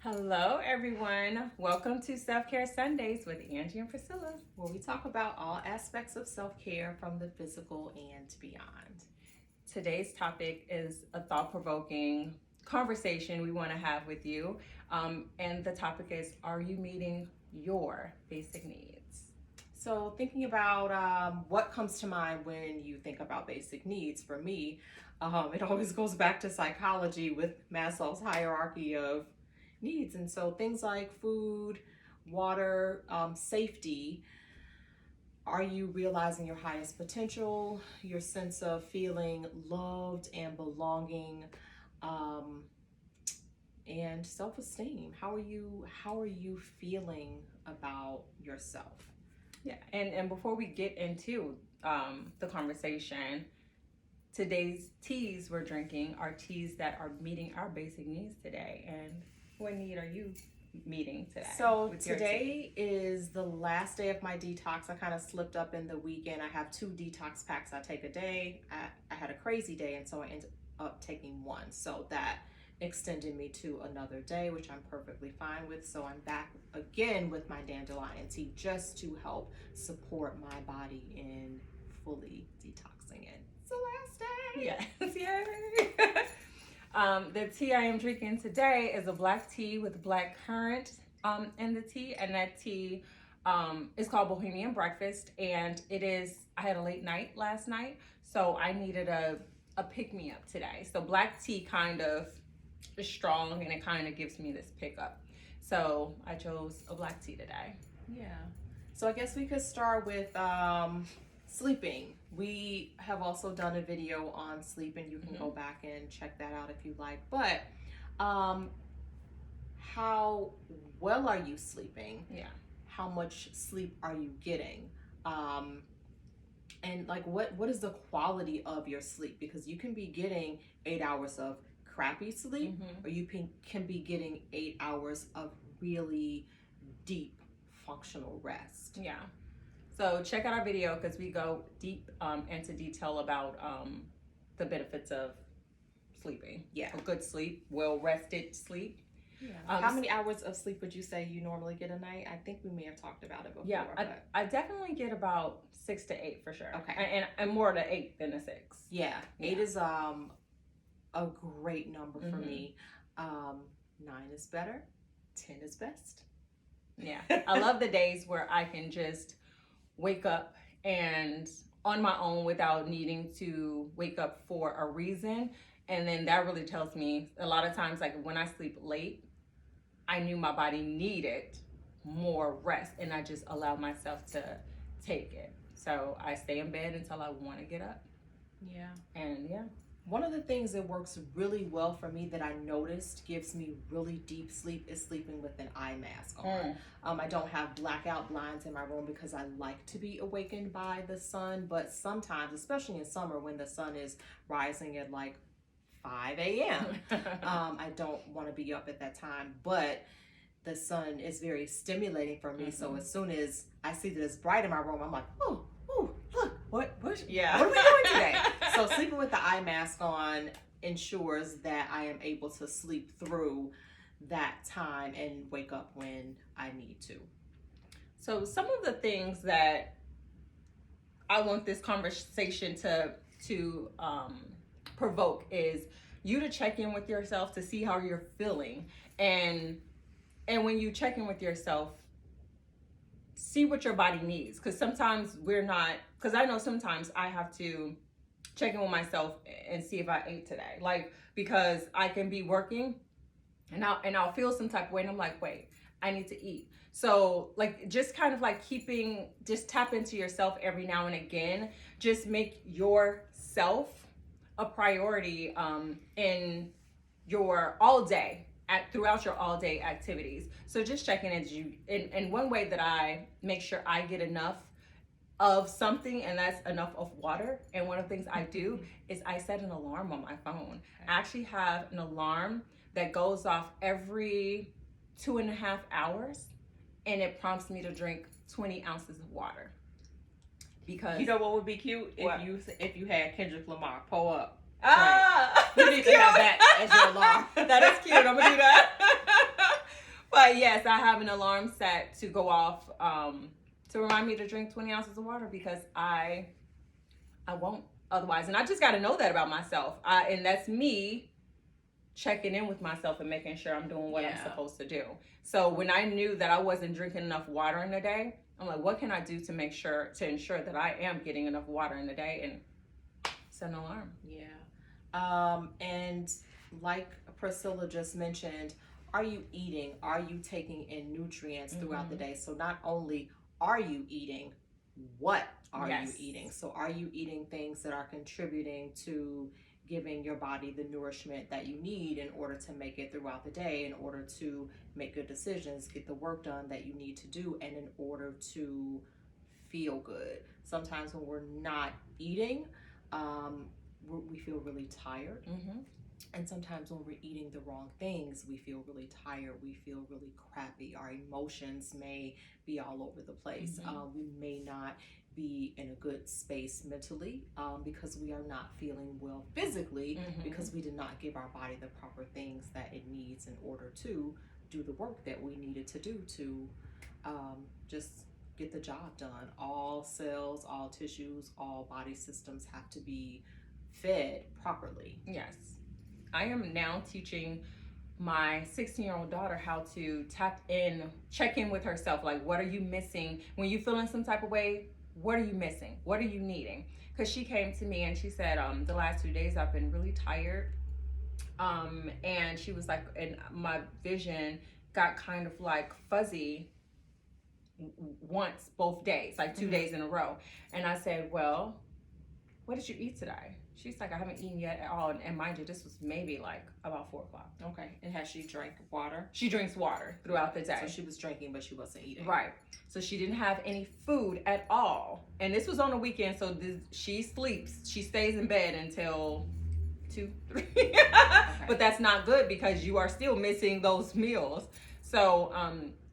Hello, everyone. Welcome to Self-Care Sundays with Angie and Priscilla. Where we talk about all aspects of self-care from the physical and beyond. Today's topic is a thought-provoking conversation we want to have with you. And the topic is, are you meeting your basic needs? So thinking about what comes to mind when you think about basic needs, for me, it always goes back to psychology with Maslow's hierarchy of needs. And so things like food, water, safety. Are you realizing your highest potential, your sense of feeling loved and belonging, and self-esteem? How are you feeling about yourself? Yeah, and before we get into the conversation, today's teas we're drinking are teas that are meeting our basic needs today. And what need are you meeting today? So today is the last day of my detox. I kind of slipped up in the weekend. I have 2 detox packs I take a day. I had a crazy day, and so I ended up taking 1. So that extended me to another day, which I'm perfectly fine with. So I'm back again with my dandelion tea just to help support my body in fully detoxing it. It's the last day. Yes, yay! The tea I am drinking today is a black tea with black currant in the tea, and that tea is called Bohemian Breakfast, and I had a late night last night, so I needed a pick-me-up today. So black tea kind of is strong, and it kind of gives me this pick-up. So I chose a black tea today. Yeah. So I guess we could start with sleeping. We have also done a video on sleep, and you can go back and check that out if you like. But how well are you sleeping? Yeah. How much sleep are you getting? And like what is the quality of your sleep? Because you can be getting 8 hours of crappy sleep, or you can be getting 8 hours of really deep functional rest. Yeah. So check out our video because we go deep into detail about the benefits of sleeping. Yeah. A good sleep, well-rested sleep. Yeah. How many hours of sleep would you say you normally get a night? I think we may have talked about it before. Yeah, I definitely get about 6 to 8 for sure. Okay. And more to 8 than a 6. Yeah. 8 is a great number for me. 9 is better. 10 is best. Yeah. I love the days where I can just wake up and on my own without needing to wake up for a reason. And then that really tells me a lot of times, like when I sleep late, I knew my body needed more rest, and I just allowed myself to take it. So I stay in bed until I want to get up. Yeah. And yeah. One of the things that works really well for me that I noticed gives me really deep sleep is sleeping with an eye mask on. I don't have blackout blinds in my room because I like to be awakened by the sun, but sometimes, especially in summer when the sun is rising at like 5 a.m., I don't want to be up at that time, but the sun is very stimulating for me. So as soon as I see that it's bright in my room, I'm like, oh, look, what are we doing today? So sleeping with the eye mask on ensures that I am able to sleep through that time and wake up when I need to. So some of the things that I want this conversation to provoke is you to check in with yourself to see how you're feeling. And when you check in with yourself, see what your body needs. Because sometimes because I know sometimes I have to check in with myself and see if I ate today. Like, because I can be working and I'll feel some type of way and I'm like, wait, I need to eat. So like, just kind of like just tap into yourself every now and again. Just make yourself a priority in your all day, throughout your all day activities. So just checking in one way that I make sure I get enough of something, and that's enough of water. And one of the things I do is I set an alarm on my phone. I actually have an alarm that goes off every 2.5 hours, and it prompts me to drink 20 ounces of water. Because you know what would be cute? If you had Kendrick Lamar pull up. Ah, you need to have that as your alarm. That is cute. I'm gonna do that. But yes, I have an alarm set to go off to remind me to drink 20 ounces of water because I won't otherwise. And I just got to know that about myself. And that's me checking in with myself and making sure I'm doing what I'm supposed to do. So when I knew that I wasn't drinking enough water in a day, I'm like, what can I do to ensure that I am getting enough water in a day? And set an alarm. Yeah. And like Priscilla just mentioned, are you eating? Are you taking in nutrients throughout the day? So not only are you eating, what are you eating? So are you eating things that are contributing to giving your body the nourishment that you need in order to make it throughout the day, in order to make good decisions, get the work done that you need to do, and in order to feel good? Sometimes when we're not eating, we feel really tired. And sometimes when we're eating the wrong things, we feel really tired. We feel really crappy. Our emotions may be all over the place. We may not be in a good space mentally because we are not feeling well physically because we did not give our body the proper things that it needs in order to do the work that we needed to do to just get the job done. All cells, all tissues, all body systems have to be fed properly. Yes. I am now teaching my 16-year-old daughter how to check in with herself. Like, what are you missing? When you're feeling some type of way, what are you missing? What are you needing? Because she came to me and she said, the last 2 days I've been really tired. And she was like, and my vision got kind of like fuzzy once, both days, like 2 days in a row. And I said, well, what did you eat today? She's like, I haven't eaten yet at all. And mind you, this was maybe like about 4 o'clock. Okay. And has she drank water? She drinks water throughout the day. So she was drinking, but she wasn't eating. Right. So she didn't have any food at all. And this was on the weekend. So she sleeps. She stays in bed until 2, 3. Okay. But that's not good because you are still missing those meals. So,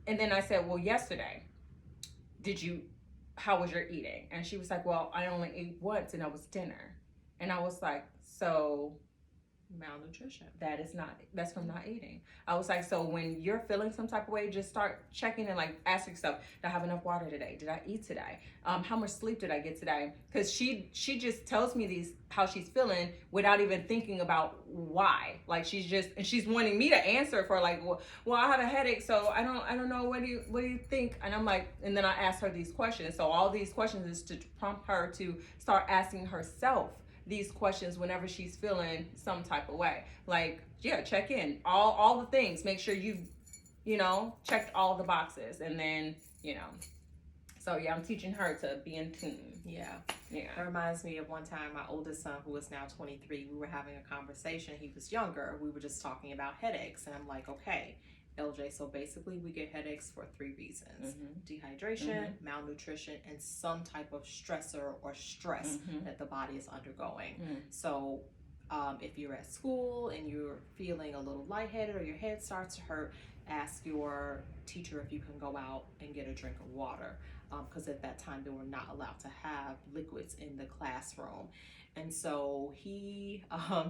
and then I said, well, yesterday, how was your eating? And she was like, well, I only ate once and that was dinner. And I was like, so malnutrition. That's from not eating. I was like, so when you're feeling some type of way, just start checking and like ask yourself, did I have enough water today? Did I eat today? How much sleep did I get today? Because she just tells me how she's feeling without even thinking about why. Like she's wanting me to answer for like, well, I have a headache, so I don't know, what do you think? And I'm like, and then I asked her these questions. So all these questions is to prompt her to start asking herself these questions whenever she's feeling some type of way. Like, check in all the things, make sure you checked all the boxes, and then so I'm teaching her to be in tune. It reminds me of one time my oldest son, who is now 23, we were having a conversation. He was younger. We were just talking about headaches, and I'm like, okay, LJ, so basically we get headaches for 3 reasons: dehydration, malnutrition, and some type of stressor or stress that the body is undergoing. So if you're at school and you're feeling a little lightheaded or your head starts to hurt, ask your teacher if you can go out and get a drink of water, because at that time they were not allowed to have liquids in the classroom. And so he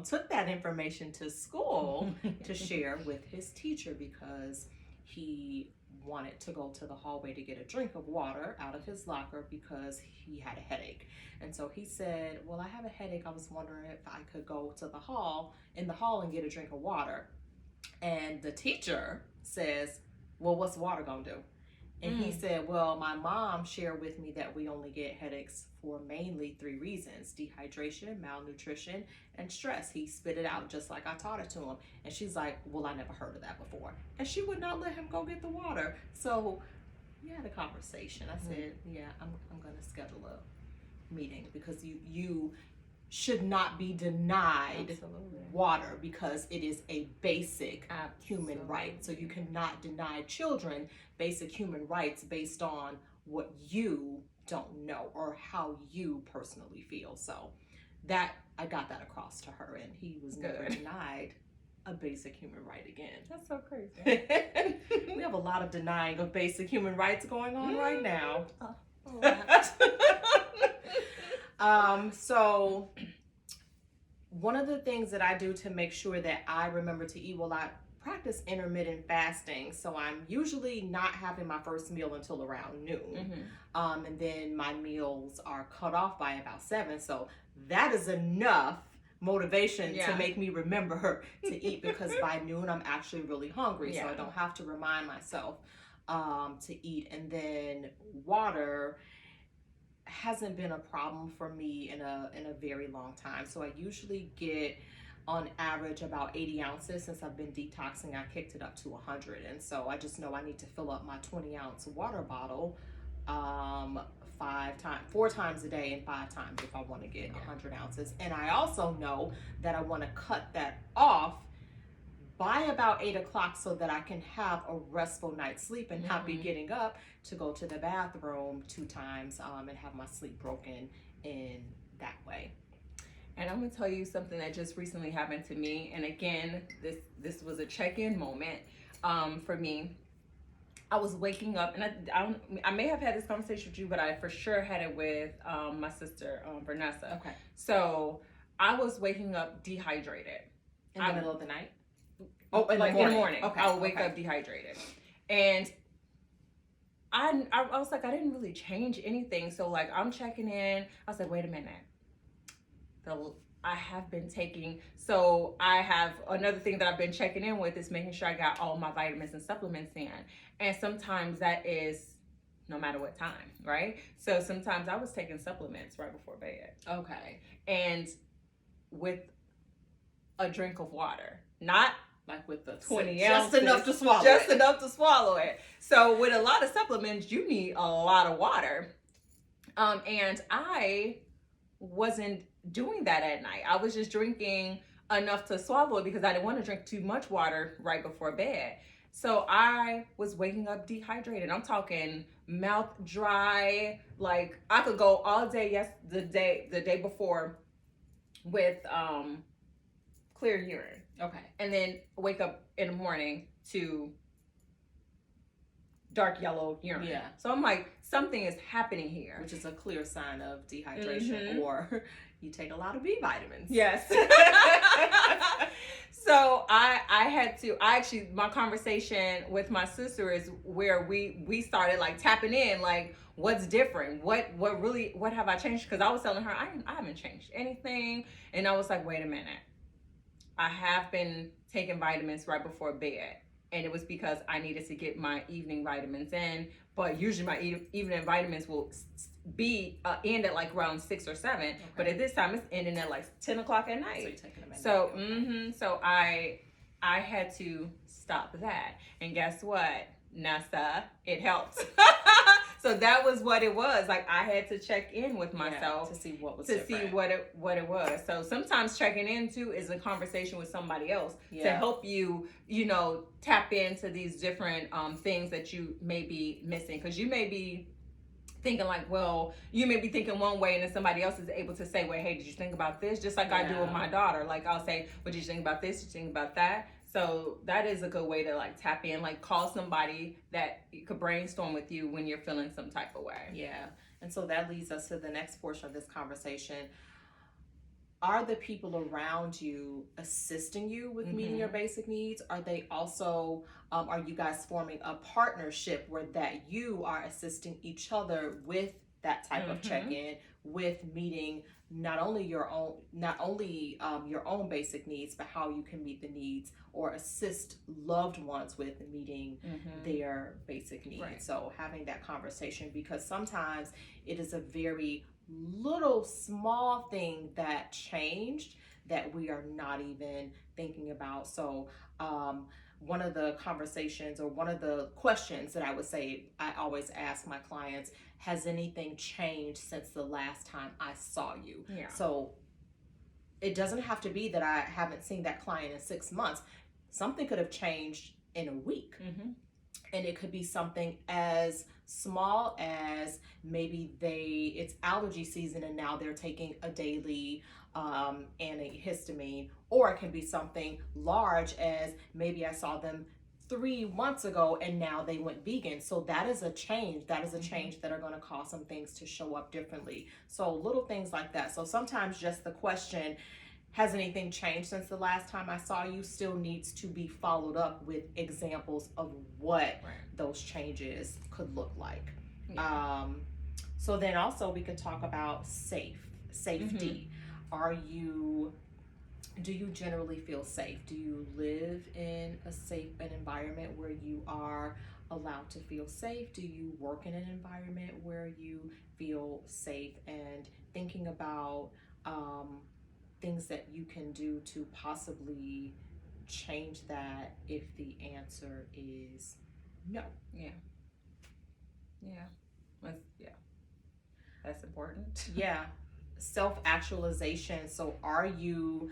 took that information to school to share with his teacher because he wanted to go to the hallway to get a drink of water out of his locker because he had a headache. And so he said, well, I have a headache. I was wondering if I could go to the hall and get a drink of water. And the teacher says, well, what's water gonna do? And he said, well, my mom shared with me that we only get headaches for mainly 3 reasons: dehydration, malnutrition, and stress. He spit it out just like I taught it to him. And she's like, well, I never heard of that before. And she would not let him go get the water. So we had a conversation. I said, I'm going to schedule a meeting because you should not be denied water because it is a basic human right. So you cannot deny children basic human rights based on what you don't know or how you personally feel. So that I got that across to her, and he was never denied a basic human right again. That's so crazy. We have a lot of denying of basic human rights going on right now. So one of the things that I do to make sure that I remember to eat, well, practice intermittent fasting. So I'm usually not having my first meal until around noon. And then my meals are cut off by about 7. So that is enough motivation to make me remember to eat, because by noon I'm actually really hungry. So I don't have to remind myself to eat. And then water hasn't been a problem for me in a very long time. So I usually get on average about 80 ounces. Since I've been detoxing, I kicked it up to 100. And so I just know I need to fill up my 20-ounce water bottle 4 times a day and 5 times if I want to get 100 ounces. And I also know that I want to cut that off by about 8 o'clock so that I can have a restful night's sleep and not be getting up to go to the bathroom 2 times and have my sleep broken in that way. And I'm gonna tell you something that just recently happened to me. And again, this was a check-in moment for me. I was waking up, and I may have had this conversation with you, but I for sure had it with my sister Vanessa. Okay. So I was waking up dehydrated in the middle of the night. Oh, in the morning. Okay. I would wake up dehydrated, and I was like, I didn't really change anything. So like, I'm checking in. I was like, wait a minute. I have been taking, so I have another thing that I've been checking in with is making sure I got all my vitamins and supplements in. And sometimes that is no matter what time, right? So sometimes I was taking supplements right before bed. Okay. And with a drink of water, not like with the 20 ounces. Just enough to swallow Just enough to swallow it. So with a lot of supplements, you need a lot of water. And I wasn't doing that at night. I was just drinking enough to swallow it because I didn't want to drink too much water right before bed. So I was waking up dehydrated. I'm talking mouth dry. Like I could go all day the day before with clear urine. Okay. And then wake up in the morning to dark yellow urine. Yeah. So I'm like, something is happening here. Which is a clear sign of dehydration, or you take a lot of B vitamins. Yes. So my conversation with my sister is where we started like tapping in, like, what's different? What have I changed? Because I was telling her, I haven't changed anything. And I was like, wait a minute. I have been taking vitamins right before bed. And it was because I needed to get my evening vitamins in. But usually my evening vitamins will be end at like around 6 or 7. Okay. But at this time, it's ending at like 10 o'clock at night. So you're taking them at so, night. So I had to stop that. And guess what, Nessa? It helped. So that was what it was. Like I had to check in with myself to see what was to different. see what it was. So sometimes checking in too is a conversation with somebody else to help you, tap into these different things that you may be missing. Because you may be thinking like, well, you may be thinking one way, and then somebody else is able to say, well, hey, did you think about this? Just like I do with my daughter. Like I'll say, what did you think about this? Did you think about that? So that is a good way to like tap in, like call somebody that you could brainstorm with you when you're feeling some type of way. Yeah. And so that leads us to the next portion of this conversation. Are the people around you assisting you with meeting your basic needs? Are they also, are you guys forming a partnership where that you are assisting each other with that type of check-in, with meeting not only your own basic needs, but how you can meet the needs or assist loved ones with meeting their basic needs. Right. So having that conversation, because sometimes it is a very little small thing that changed that we are not even thinking about. So one of the conversations or one of the questions that I would say I always ask my clients, has anything changed since the last time I saw you? Yeah. So it doesn't have to be that I haven't seen that client in 6 months. Something could have changed in a week. And it could be something as small as maybe it's allergy season and now they're taking a daily antihistamine, or it can be something large as maybe I saw them 3 months ago and now they went vegan. So that is a change. That is a change that are going to cause some things to show up differently. So little things like that. So sometimes just the question, has anything changed since the last time I saw you, still needs to be followed up with examples of what those changes could look like. Yeah. So then also we could talk about safety. Do you generally feel safe? Do you live in an environment where you are allowed to feel safe? Do you work in an environment where you feel safe? And thinking about things that you can do to possibly change that if the answer is no. Yeah. That's important. Yeah. Self-actualization. So are you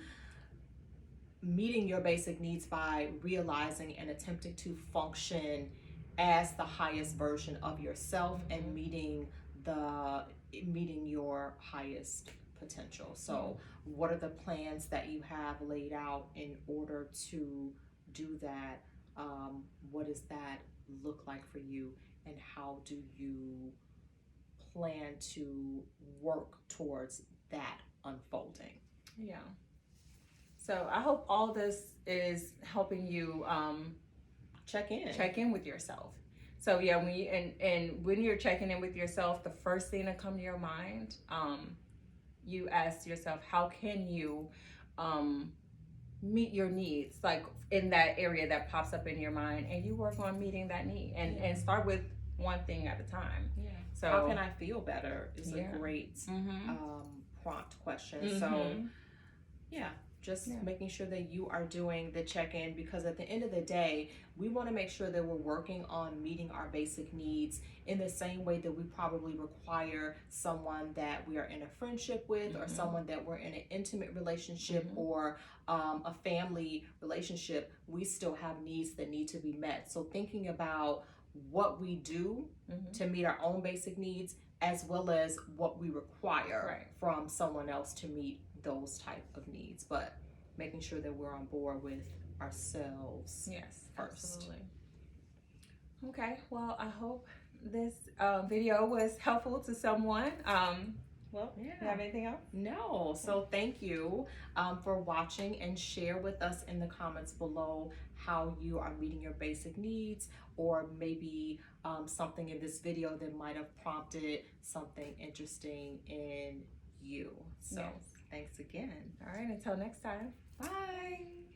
meeting your basic needs by realizing and attempting to function as the highest version of yourself and meeting your highest potential? So what are the plans that you have laid out in order to do that? What does that look like for you, and how do you plan to work towards that unfolding? Yeah. So I hope all this is helping you check in with yourself. So yeah, when you're checking in with yourself, the first thing to come to your mind, you ask yourself, how can you meet your needs, like in that area that pops up in your mind, and you work on meeting that need, and start with one thing at a time. Yeah. So how can I feel better is a great prompt question. So yeah, just making sure that you are doing the check-in, because at the end of the day, we want to make sure that we're working on meeting our basic needs in the same way that we probably require someone that we are in a friendship with, or someone that we're in an intimate relationship, or a family relationship. We still have needs that need to be met. So thinking about what we do to meet our own basic needs, as well as what we require from someone else to meet those type of needs, but making sure that we're on board with ourselves first. Absolutely. Okay, well, I hope this video was helpful to someone. Well, you have anything else? No. So thank you for watching, and share with us in the comments below how you are meeting your basic needs, or maybe something in this video that might have prompted something interesting in you. So thanks again. All right, until next time. Bye.